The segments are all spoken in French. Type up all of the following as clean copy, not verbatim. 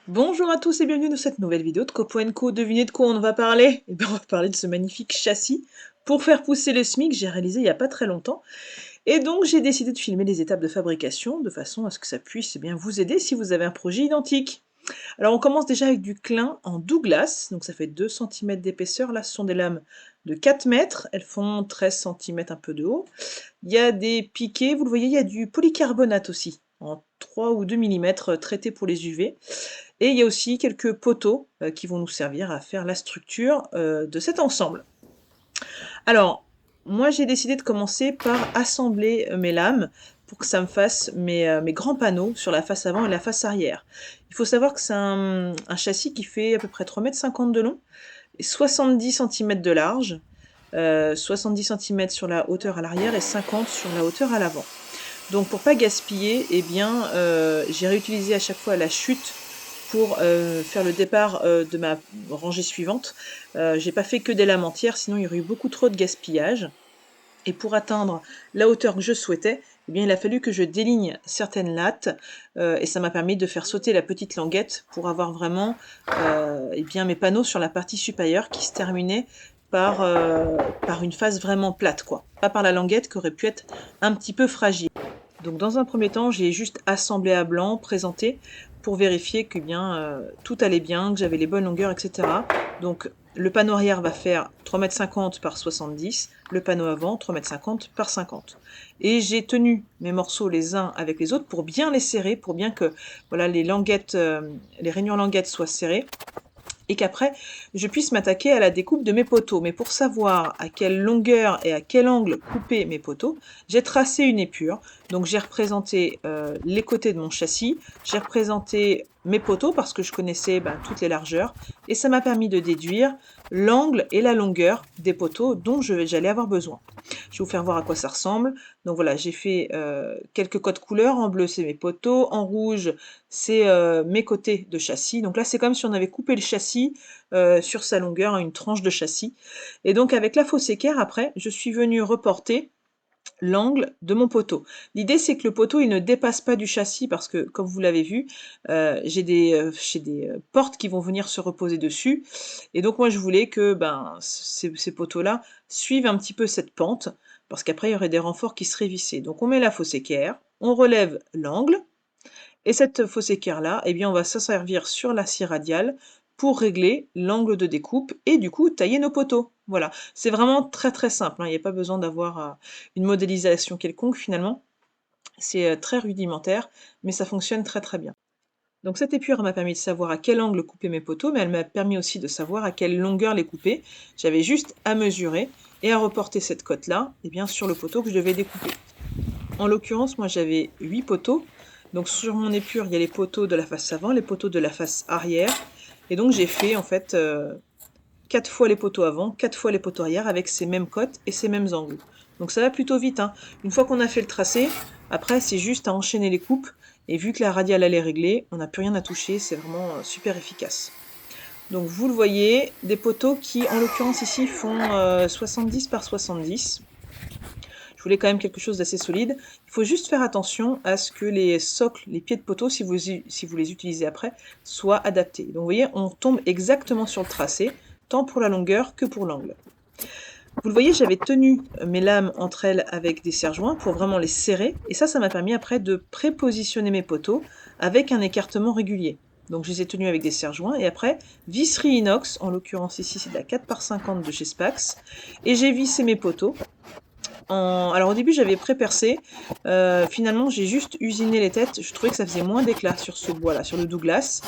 Bonjour à tous et bienvenue dans cette nouvelle vidéo de Copo & Co. Devinez de quoi on va parler? Eh bien, on va parler de ce magnifique châssis pour faire pousser le SMIC, j'ai réalisé il n'y a pas très longtemps. Et donc, j'ai décidé de filmer les étapes de fabrication de façon à ce que ça puisse bien vous aider si vous avez un projet identique. Alors, on commence déjà avec du clin en Douglas, donc ça fait 2 cm d'épaisseur. Là, ce sont des lames de 4 mètres, elles font 13 cm un peu de haut. Il y a des piquets, vous le voyez, il y a du polycarbonate aussi, en 3 ou 2 mm traité pour les UV. Et il y a aussi quelques poteaux qui vont nous servir à faire la structure de cet ensemble. Alors, moi j'ai décidé de commencer par assembler mes lames pour que ça me fasse mes grands panneaux sur la face avant et la face arrière. Il faut savoir que c'est un châssis qui fait à peu près 3,50 m de long et 70 cm de large, 70 cm sur la hauteur à l'arrière et 50 sur la hauteur à l'avant. Donc pour pas gaspiller, eh bien, j'ai réutilisé à chaque fois la chute pour faire le départ de ma rangée suivante. J'ai pas fait que des lames entières, sinon il y aurait eu beaucoup trop de gaspillage. Et pour atteindre la hauteur que je souhaitais, eh bien, il a fallu que je déligne certaines lattes et ça m'a permis de faire sauter la petite languette pour avoir vraiment eh bien, mes panneaux sur la partie supérieure qui se terminaient par une face vraiment plate, quoi. Pas par la languette qui aurait pu être un petit peu fragile. Donc dans un premier temps, j'ai juste assemblé à blanc, présenté, pour vérifier que tout allait bien, que j'avais les bonnes longueurs, etc. Donc le panneau arrière va faire 3,50 m par 70, le panneau avant 3,50 m par 50. Et j'ai tenu mes morceaux les uns avec les autres pour bien les serrer, pour bien que voilà, les languettes, les rainures languettes soient serrées et qu'après, je puisse m'attaquer à la découpe de mes poteaux. Mais pour savoir à quelle longueur et à quel angle couper mes poteaux, j'ai tracé une épure. Donc j'ai représenté les côtés de mon châssis, j'ai représenté mes poteaux parce que je connaissais toutes les largeurs, et ça m'a permis de déduire l'angle et la longueur des poteaux dont j'allais avoir besoin. Je vais vous faire voir à quoi ça ressemble. Donc voilà, j'ai fait quelques codes couleurs. En bleu, c'est mes poteaux. En rouge, c'est mes côtés de châssis. Donc là, c'est comme si on avait coupé le châssis sur sa longueur, une tranche de châssis. Et donc avec la fausse équerre, après, je suis venue reporter l'angle de mon poteau. L'idée, c'est que le poteau, il ne dépasse pas du châssis parce que, comme vous l'avez vu, j'ai des portes qui vont venir se reposer dessus. Et donc, moi, je voulais que ces poteaux-là suivent un petit peu cette pente parce qu'après, il y aurait des renforts qui seraient vissés. Donc, on met la fausse équerre, on relève l'angle, et cette fausse équerre-là, eh bien, on va s'en servir sur la scie radiale pour régler l'angle de découpe et du coup tailler nos poteaux. Voilà, c'est vraiment très très simple, hein. Il n'y a pas besoin d'avoir une modélisation quelconque finalement. C'est très rudimentaire, mais ça fonctionne très très bien. Donc cette épure m'a permis de savoir à quel angle couper mes poteaux, mais elle m'a permis aussi de savoir à quelle longueur les couper. J'avais juste à mesurer et à reporter cette cote-là eh bien, sur le poteau que je devais découper. En l'occurrence, moi j'avais 8 poteaux. Donc sur mon épure, il y a les poteaux de la face avant, les poteaux de la face arrière. Et donc j'ai fait en fait 4 fois les poteaux avant, 4 fois les poteaux arrière avec ces mêmes cotes et ces mêmes angles. Donc ça va plutôt vite, hein. Une fois qu'on a fait le tracé, après c'est juste à enchaîner les coupes. Et vu que la radiale elle est réglée, on n'a plus rien à toucher, c'est vraiment super efficace. Donc vous le voyez, des poteaux qui en l'occurrence ici font 70 par 70. Je voulais quand même quelque chose d'assez solide. Il faut juste faire attention à ce que les socles, les pieds de poteau, si vous les utilisez après, soient adaptés. Donc vous voyez, on tombe exactement sur le tracé, tant pour la longueur que pour l'angle. Vous le voyez, j'avais tenu mes lames entre elles avec des serre-joints pour vraiment les serrer, et ça m'a permis après de prépositionner mes poteaux avec un écartement régulier. Donc je les ai tenus avec des serre-joints, et après, visserie inox, en l'occurrence ici c'est de la 4x50 de chez Spax, et j'ai vissé mes poteaux. Alors au début j'avais pré-percé, finalement j'ai juste usiné les têtes, je trouvais que ça faisait moins d'éclat sur ce bois là, sur le Douglas,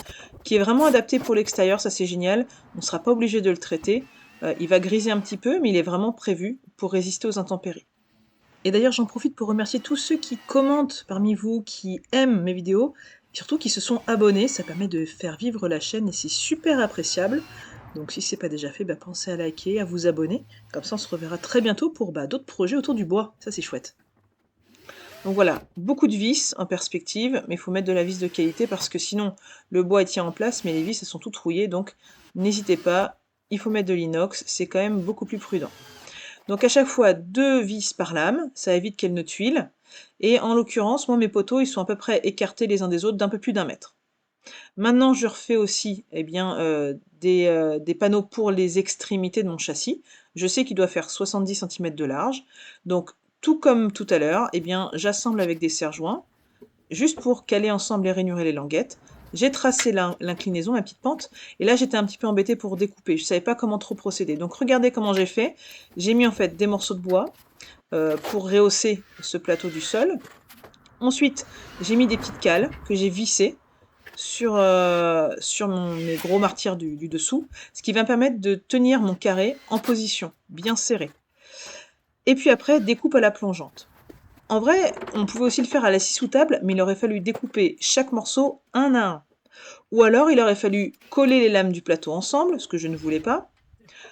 qui est vraiment adapté pour l'extérieur, ça c'est génial, on ne sera pas obligé de le traiter, il va griser un petit peu mais il est vraiment prévu pour résister aux intempéries. Et d'ailleurs j'en profite pour remercier tous ceux qui commentent parmi vous, qui aiment mes vidéos, surtout qui se sont abonnés, ça permet de faire vivre la chaîne et c'est super appréciable. Donc si ce n'est pas déjà fait, pensez à liker, à vous abonner. Comme ça on se reverra très bientôt pour d'autres projets autour du bois. Ça c'est chouette. Donc voilà, beaucoup de vis en perspective, mais il faut mettre de la vis de qualité parce que sinon le bois tient en place, mais les vis elles sont toutes rouillées, donc n'hésitez pas, il faut mettre de l'inox, c'est quand même beaucoup plus prudent. Donc à chaque fois 2 vis par lame, ça évite qu'elles ne tuilent. Et en l'occurrence, moi mes poteaux ils sont à peu près écartés les uns des autres d'un peu plus d'1 mètre. Maintenant, je refais aussi eh bien, des panneaux pour les extrémités de mon châssis. Je sais qu'il doit faire 70 centimètres de large. Donc, tout comme tout à l'heure, eh bien, j'assemble avec des serre-joints, juste pour caler ensemble les rainures et les languettes. J'ai tracé l'inclinaison, la petite pente, et là j'étais un petit peu embêtée pour découper. Je ne savais pas comment trop procéder. Donc regardez comment j'ai fait. J'ai mis en fait des morceaux de bois pour rehausser ce plateau du sol. Ensuite, j'ai mis des petites cales que j'ai vissées sur mes gros martyrs du dessous, ce qui va me permettre de tenir mon carré en position, bien serré. Et puis après, découpe à la plongeante. En vrai, on pouvait aussi le faire à la scie sous table, mais il aurait fallu découper chaque morceau un à un. Ou alors, il aurait fallu coller les lames du plateau ensemble, ce que je ne voulais pas.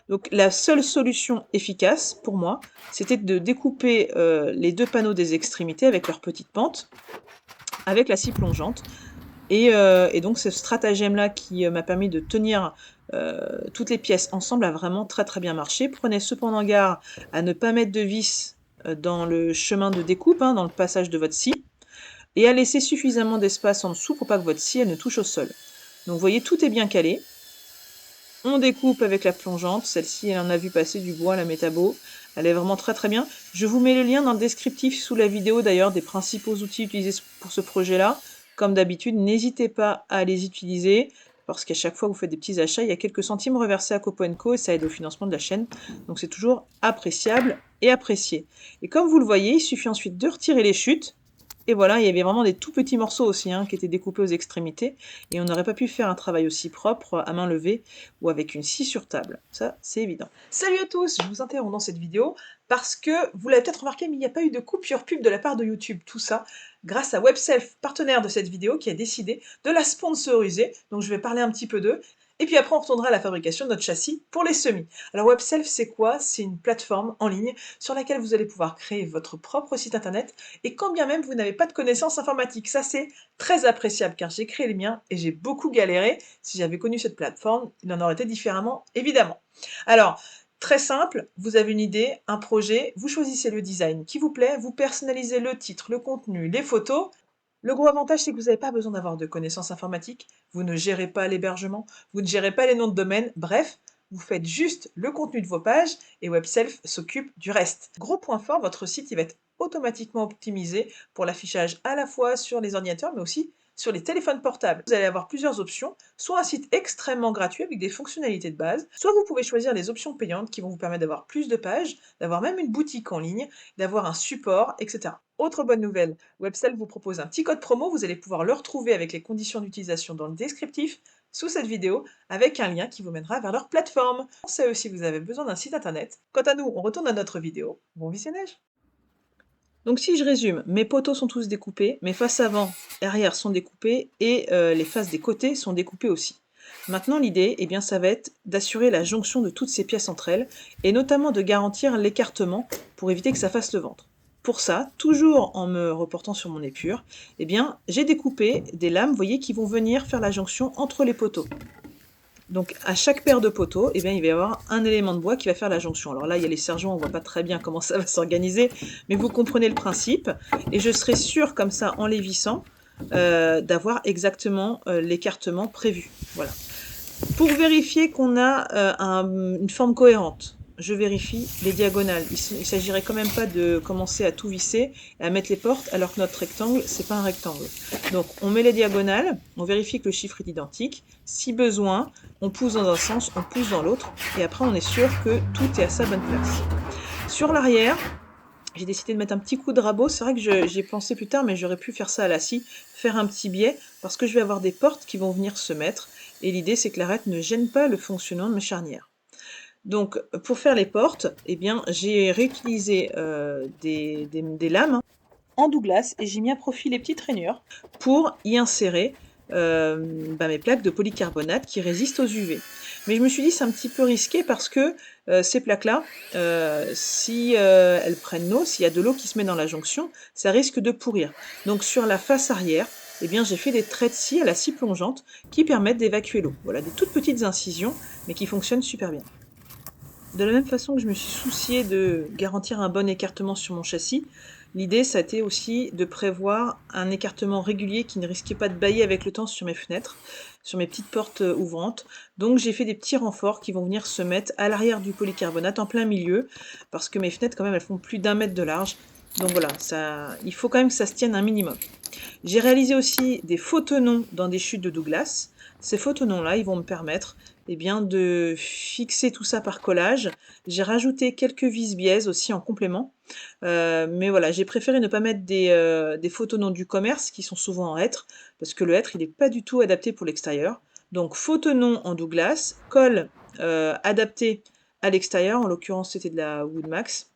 Donc la seule solution efficace pour moi, c'était de découper les deux panneaux des extrémités avec leurs petites pentes, avec la scie plongeante. Et donc ce stratagème-là qui m'a permis de tenir toutes les pièces ensemble a vraiment très très bien marché. Prenez cependant garde à ne pas mettre de vis dans le chemin de découpe, hein, dans le passage de votre scie, et à laisser suffisamment d'espace en dessous pour pas que votre scie elle ne touche au sol. Donc vous voyez, tout est bien calé. On découpe avec la plongeante. Celle-ci, elle en a vu passer du bois, la métabo. Elle est vraiment très très bien. Je vous mets le lien dans le descriptif sous la vidéo d'ailleurs des principaux outils utilisés pour ce projet-là. Comme d'habitude, n'hésitez pas à les utiliser parce qu'à chaque fois que vous faites des petits achats, il y a quelques centimes reversés à Copo & Co et ça aide au financement de la chaîne. Donc c'est toujours appréciable et apprécié. Et comme vous le voyez, il suffit ensuite de retirer les chutes. Et voilà, il y avait vraiment des tout petits morceaux aussi hein, qui étaient découpés aux extrémités. Et on n'aurait pas pu faire un travail aussi propre à main levée ou avec une scie sur table. Ça, c'est évident. Salut à tous, je vous interromps dans cette vidéo parce que vous l'avez peut-être remarqué, mais il n'y a pas eu de coupure pub de la part de YouTube. Tout ça grâce à Webself, partenaire de cette vidéo, qui a décidé de la sponsoriser. Donc je vais parler un petit peu d'eux. Et puis après, on retournera à la fabrication de notre châssis pour les semis. Alors Webself, c'est quoi? C'est une plateforme en ligne sur laquelle vous allez pouvoir créer votre propre site internet et quand bien même vous n'avez pas de connaissances informatiques. Ça, c'est très appréciable car j'ai créé les miens et j'ai beaucoup galéré. Si j'avais connu cette plateforme, il en aurait été différemment, évidemment. Alors, très simple, vous avez une idée, un projet, vous choisissez le design qui vous plaît, vous personnalisez le titre, le contenu, les photos. Le gros avantage, c'est que vous n'avez pas besoin d'avoir de connaissances informatiques, vous ne gérez pas l'hébergement, vous ne gérez pas les noms de domaine, bref, vous faites juste le contenu de vos pages et Webself s'occupe du reste. Gros point fort, votre site il va être automatiquement optimisé pour l'affichage à la fois sur les ordinateurs mais aussi sur les téléphones portables. Vous allez avoir plusieurs options, soit un site extrêmement gratuit avec des fonctionnalités de base, soit vous pouvez choisir les options payantes qui vont vous permettre d'avoir plus de pages, d'avoir même une boutique en ligne, d'avoir un support, etc. Autre bonne nouvelle, Webself vous propose un petit code promo, vous allez pouvoir le retrouver avec les conditions d'utilisation dans le descriptif sous cette vidéo avec un lien qui vous mènera vers leur plateforme. Pensez à eux si vous avez besoin d'un site internet. Quant à nous, on retourne à notre vidéo. Bon visionnage! Donc si je résume, mes poteaux sont tous découpés, mes faces avant et arrière sont découpées et les faces des côtés sont découpées aussi. Maintenant l'idée, eh bien, ça va être d'assurer la jonction de toutes ces pièces entre elles et notamment de garantir l'écartement pour éviter que ça fasse le ventre. Pour ça, toujours en me reportant sur mon épure, eh bien, j'ai découpé des lames, vous voyez, qui vont venir faire la jonction entre les poteaux. Donc à chaque paire de poteaux, eh bien, il va y avoir un élément de bois qui va faire la jonction. Alors là, il y a les serre-joints, on ne voit pas très bien comment ça va s'organiser, mais vous comprenez le principe. Et je serai sûre, comme ça, en les vissant, d'avoir exactement l'écartement prévu. Voilà. Pour vérifier qu'on a une forme cohérente, je vérifie les diagonales. Il ne s'agirait quand même pas de commencer à tout visser et à mettre les portes alors que notre rectangle, c'est pas un rectangle. Donc on met les diagonales, on vérifie que le chiffre est identique. Si besoin, on pousse dans un sens, on pousse dans l'autre et après on est sûr que tout est à sa bonne place. Sur l'arrière, j'ai décidé de mettre un petit coup de rabot. C'est vrai que j'y ai pensé plus tard, mais j'aurais pu faire ça à la scie, faire un petit biais, parce que je vais avoir des portes qui vont venir se mettre. Et l'idée, c'est que l'arête ne gêne pas le fonctionnement de mes charnières. Donc, pour faire les portes, eh bien, j'ai réutilisé des lames en Douglas et j'ai mis à profit les petites rainures pour y insérer mes plaques de polycarbonate qui résistent aux UV. Mais je me suis dit c'est un petit peu risqué parce que ces plaques-là, si elles prennent l'eau, s'il y a de l'eau qui se met dans la jonction, ça risque de pourrir. Donc sur la face arrière, eh bien, j'ai fait des traits de scie à la scie plongeante qui permettent d'évacuer l'eau. Voilà, des toutes petites incisions, mais qui fonctionnent super bien. De la même façon que je me suis souciée de garantir un bon écartement sur mon châssis, L'idée, ça a été aussi de prévoir un écartement régulier qui ne risquait pas de bâiller avec le temps sur mes fenêtres, sur mes petites portes ouvrantes. Donc j'ai fait des petits renforts qui vont venir se mettre à l'arrière du polycarbonate en plein milieu, parce que mes fenêtres quand même elles font plus d'1 mètre de large. Donc voilà, il faut quand même que ça se tienne un minimum. J'ai réalisé aussi des faux tenons dans des chutes de Douglas. Ces faux tenons-là, ils vont me permettre bien, de fixer tout ça par collage. J'ai rajouté quelques vis-biaises aussi en complément. Mais voilà, j'ai préféré ne pas mettre des faux tenons du commerce qui sont souvent en hêtre, parce que le hêtre, il n'est pas du tout adapté pour l'extérieur. Donc faux tenons en Douglas, colle adaptée à l'extérieur, en l'occurrence c'était de la Woodmax.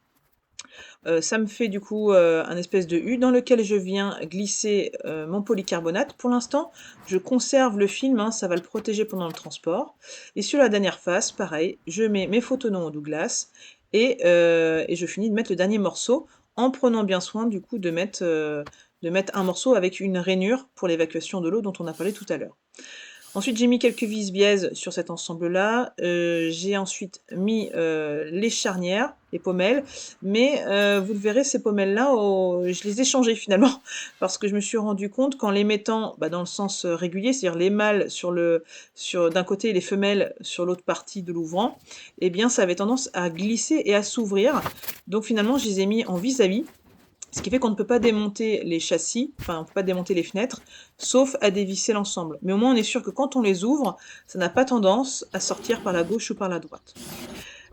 Ça me fait du coup un espèce de U dans lequel je viens glisser mon polycarbonate. Pour l'instant, je conserve le film, hein, ça va le protéger pendant le transport. Et sur la dernière face, pareil, je mets mes faux tenons au Douglas et je finis de mettre le dernier morceau en prenant bien soin du coup de mettre un morceau avec une rainure pour l'évacuation de l'eau dont on a parlé tout à l'heure. Ensuite, j'ai mis quelques vis-biaises sur cet ensemble-là. J'ai ensuite mis les charnières, les pommelles, mais vous le verrez, ces pommelles-là, je les ai changées finalement, parce que je me suis rendu compte qu'en les mettant dans le sens régulier, c'est-à-dire les mâles d'un côté et les femelles sur l'autre partie de l'ouvrant, eh bien ça avait tendance à glisser et à s'ouvrir. Donc finalement, je les ai mis en vis-à-vis. Ce qui fait qu'on ne peut pas démonter les châssis, enfin on ne peut pas démonter les fenêtres, sauf à dévisser l'ensemble. Mais au moins on est sûr que quand on les ouvre, ça n'a pas tendance à sortir par la gauche ou par la droite.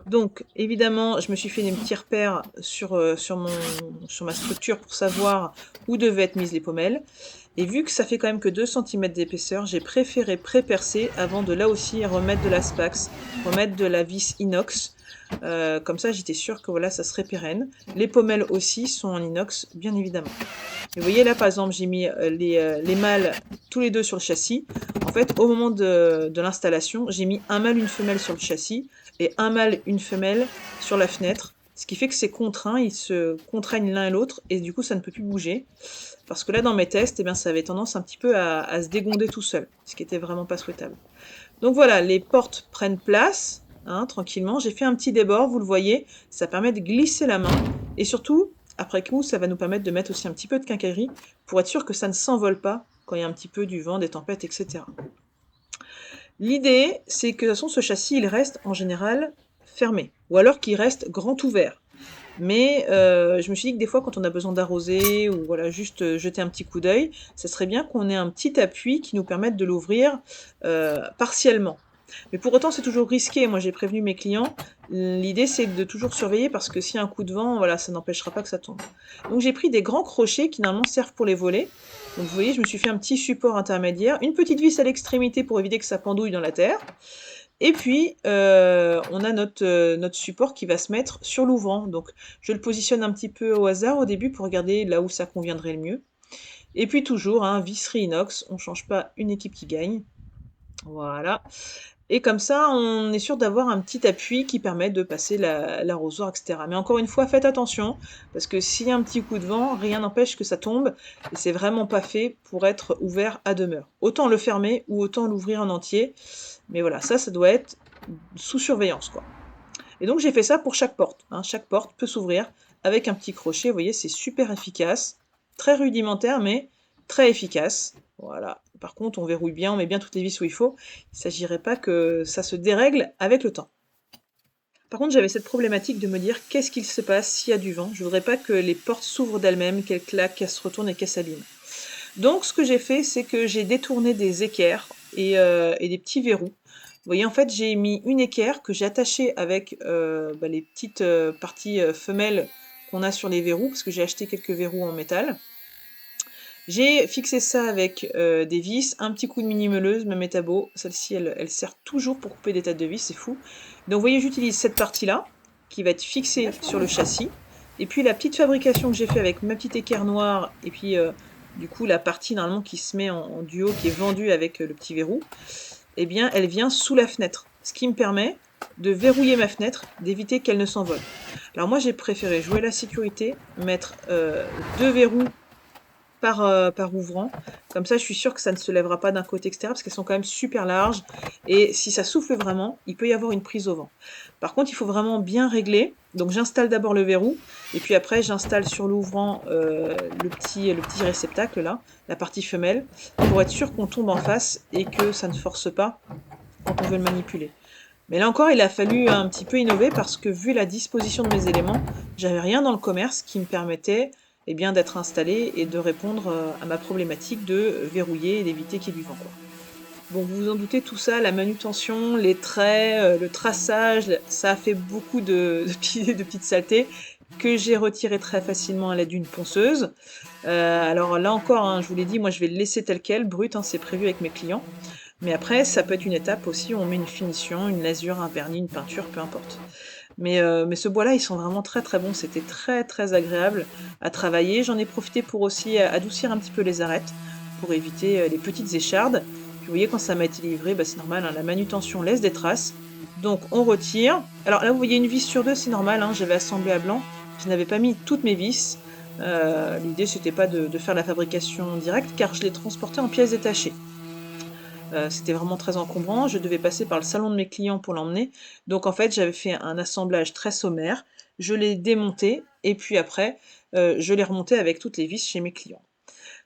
Donc évidemment, je me suis fait des petits repères sur ma structure pour savoir où devaient être mises les pommelles. Et vu que ça fait quand même que 2 cm d'épaisseur, j'ai préféré pré-percer avant de là aussi remettre de la spax, remettre de la vis inox. Comme ça, j'étais sûre que voilà, ça serait pérenne. Les pommelles aussi sont en inox, bien évidemment. Et vous voyez là, par exemple, j'ai mis les mâles tous les deux sur le châssis. En fait, au moment de l'installation, j'ai mis un mâle, une femelle sur le châssis et un mâle, une femelle sur la fenêtre. Ce qui fait que c'est contraint, ils se contraignent l'un et l'autre et du coup, ça ne peut plus bouger. Parce que là, dans mes tests, ça avait tendance un petit peu à se dégonder tout seul, ce qui était vraiment pas souhaitable. Donc voilà, les portes prennent place, hein, tranquillement. J'ai fait un petit débord, vous le voyez, ça permet de glisser la main. Et surtout, après coup, ça va nous permettre de mettre aussi un petit peu de quincaillerie pour être sûr que ça ne s'envole pas quand il y a un petit peu du vent, des tempêtes, etc. L'idée, c'est que de toute façon, ce châssis, il reste en général fermé, ou alors qu'il reste grand ouvert. Mais je me suis dit que des fois, quand on a besoin d'arroser ou voilà, juste jeter un petit coup d'œil, ça serait bien qu'on ait un petit appui qui nous permette de l'ouvrir partiellement. Mais pour autant, c'est toujours risqué. Moi, j'ai prévenu mes clients. L'idée, c'est de toujours surveiller parce que s'il y a un coup de vent, voilà, ça n'empêchera pas que ça tombe. Donc, j'ai pris des grands crochets qui normalement servent pour les volets. Donc, vous voyez, je me suis fait un petit support intermédiaire, une petite vis à l'extrémité pour éviter que ça pendouille dans la terre. Et puis, on a notre support qui va se mettre sur l'ouvrant. Donc, je le positionne un petit peu au hasard au début pour regarder là où ça conviendrait le mieux. Et puis toujours, hein, visserie inox, on ne change pas une équipe qui gagne. Voilà. Et comme ça, on est sûr d'avoir un petit appui qui permet de passer l'arrosoir, etc. Mais encore une fois, faites attention, parce que s'il y a un petit coup de vent, rien n'empêche que ça tombe, et c'est vraiment pas fait pour être ouvert à demeure. Autant le fermer ou autant l'ouvrir en entier. Mais voilà, ça doit être sous surveillance, quoi. Et donc j'ai fait ça pour chaque porte. Hein. Chaque porte peut s'ouvrir avec un petit crochet. Vous voyez, c'est super efficace. Très rudimentaire, mais très efficace. Voilà. Par contre, on verrouille bien, on met bien toutes les vis où il faut. Il ne s'agirait pas que ça se dérègle avec le temps. Par contre, j'avais cette problématique de me dire qu'est-ce qu'il se passe s'il y a du vent. Je ne voudrais pas que les portes s'ouvrent d'elles-mêmes, qu'elles claquent, qu'elles se retournent et qu'elles s'abîment. Donc ce que j'ai fait, c'est que j'ai détourné des équerres et des petits verrous. Vous voyez, en fait, j'ai mis une équerre que j'ai attachée avec les petites parties femelles qu'on a sur les verrous, parce que j'ai acheté quelques verrous en métal. J'ai fixé ça avec des vis, un petit coup de mini-meuleuse, ma métabo. Celle-ci, elle sert toujours pour couper des têtes de vis, c'est fou. Donc vous voyez, j'utilise cette partie-là, qui va être fixée sur le châssis. Et puis la petite fabrication que j'ai fait avec ma petite équerre noire, et puis du coup la partie normalement qui se met en duo, qui est vendue avec le petit verrou, eh bien elle vient sous la fenêtre. Ce qui me permet de verrouiller ma fenêtre, d'éviter qu'elle ne s'envole. Alors moi j'ai préféré jouer la sécurité, mettre 2 verrous par ouvrant. Comme ça, je suis sûre que ça ne se lèvera pas d'un côté extérieur parce qu'elles sont quand même super larges. Et si ça souffle vraiment, il peut y avoir une prise au vent. Par contre, il faut vraiment bien régler. Donc j'installe d'abord le verrou et puis après j'installe sur l'ouvrant le petit réceptacle là, la partie femelle, pour être sûr qu'on tombe en face et que ça ne force pas quand on veut le manipuler. Mais là encore, il a fallu un petit peu innover parce que vu la disposition de mes éléments, j'avais rien dans le commerce qui me permettait eh bien, d'être installé et de répondre à ma problématique de verrouiller et d'éviter qu'il y ait du vent, quoi. Bon, vous vous en doutez, tout ça, la manutention, les traits, le traçage, ça a fait beaucoup de petites saletés que j'ai retirées très facilement à l'aide d'une ponceuse. Alors là encore, hein, je vous l'ai dit, moi je vais le laisser tel quel, brut, hein, c'est prévu avec mes clients. Mais après, ça peut être une étape aussi où on met une finition, une lasure, un vernis, une peinture, peu importe. Mais ce bois-là, ils sont vraiment très très bons. C'était très très agréable à travailler. J'en ai profité pour aussi adoucir un petit peu les arêtes, pour éviter les petites échardes. Puis vous voyez, quand ça m'a été livré, bah, c'est normal, hein, la manutention laisse des traces. Donc on retire. Alors là, vous voyez une vis sur deux, c'est normal, hein, j'avais assemblé à blanc. Je n'avais pas mis toutes mes vis. L'idée, c'était pas de faire la fabrication directe, car je l'ai transporté en pièces détachées. C'était vraiment très encombrant. Je devais passer par le salon de mes clients pour l'emmener. Donc en fait, j'avais fait un assemblage très sommaire. Je l'ai démonté et puis après, je l'ai remonté avec toutes les vis chez mes clients.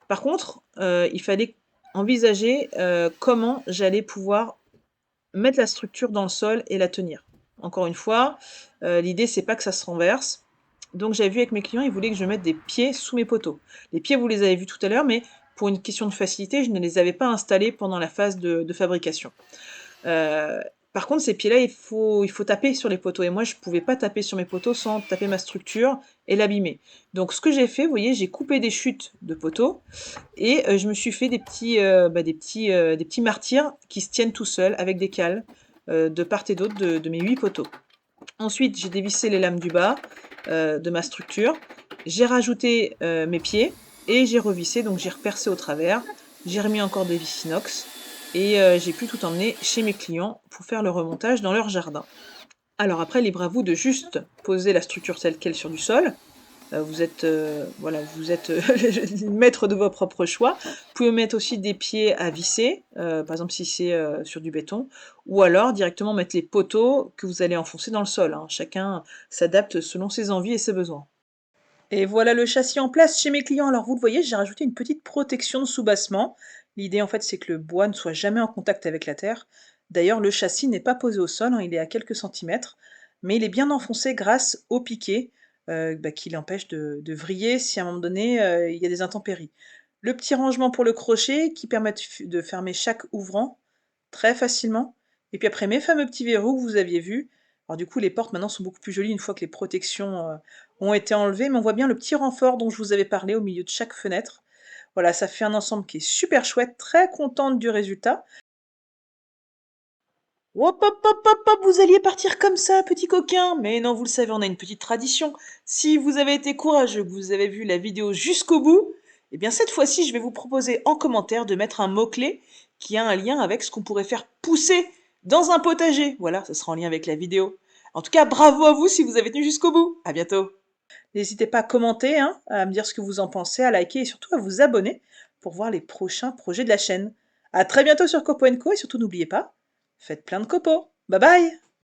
Par contre, il fallait envisager comment j'allais pouvoir mettre la structure dans le sol et la tenir. Encore une fois, l'idée c'est pas que ça se renverse. Donc j'avais vu avec mes clients, ils voulaient que je mette des pieds sous mes poteaux. Les pieds, vous les avez vus tout à l'heure, mais pour une question de facilité, je ne les avais pas installés pendant la phase de fabrication. Euh, Par contre, ces pieds-là, il faut taper sur les poteaux. Et moi, je ne pouvais pas taper sur mes poteaux sans taper ma structure et l'abîmer. Donc, ce que j'ai fait, vous voyez, j'ai coupé des chutes de poteaux et je me suis fait des petits martyrs qui se tiennent tout seuls avec des cales de part et d'autre de mes 8 poteaux. Ensuite, j'ai dévissé les lames du bas de ma structure. J'ai rajouté mes pieds et j'ai revissé, donc j'ai repercé au travers. J'ai remis encore des vis inox et j'ai pu tout emmener chez mes clients pour faire le remontage dans leur jardin. Alors après, libre à vous de juste poser la structure telle qu'elle sur du sol. Vous êtes maître de vos propres choix. Vous pouvez mettre aussi des pieds à visser, par exemple si c'est sur du béton, ou alors directement mettre les poteaux que vous allez enfoncer dans le sol, hein. Chacun s'adapte selon ses envies et ses besoins. Et voilà le châssis en place chez mes clients. Alors vous le voyez, j'ai rajouté une petite protection de soubassement. L'idée en fait c'est que le bois ne soit jamais en contact avec la terre. D'ailleurs le châssis n'est pas posé au sol, hein, il est à quelques centimètres, mais il est bien enfoncé grâce au piquet qui l'empêche de vriller si à un moment donné il y a des intempéries. Le petit rangement pour le crochet qui permet de fermer chaque ouvrant très facilement. Et puis après mes fameux petits verrous que vous aviez vus. Alors du coup les portes maintenant sont beaucoup plus jolies une fois que les protections ont été enlevées, mais on voit bien le petit renfort dont je vous avais parlé au milieu de chaque fenêtre. Voilà, ça fait un ensemble qui est super chouette, très contente du résultat. Hop, hop, hop, hop, hop, vous alliez partir comme ça, petit coquin. Mais non, vous le savez, on a une petite tradition. Si vous avez été courageux, que vous avez vu la vidéo jusqu'au bout, eh bien cette fois-ci, je vais vous proposer en commentaire de mettre un mot-clé qui a un lien avec ce qu'on pourrait faire pousser dans un potager. Voilà, ça sera en lien avec la vidéo. En tout cas, bravo à vous si vous avez tenu jusqu'au bout. À bientôt. N'hésitez pas à commenter, hein, à me dire ce que vous en pensez, à liker et surtout à vous abonner pour voir les prochains projets de la chaîne. À très bientôt sur Copo & Co et surtout n'oubliez pas, faites plein de copeaux. Bye bye!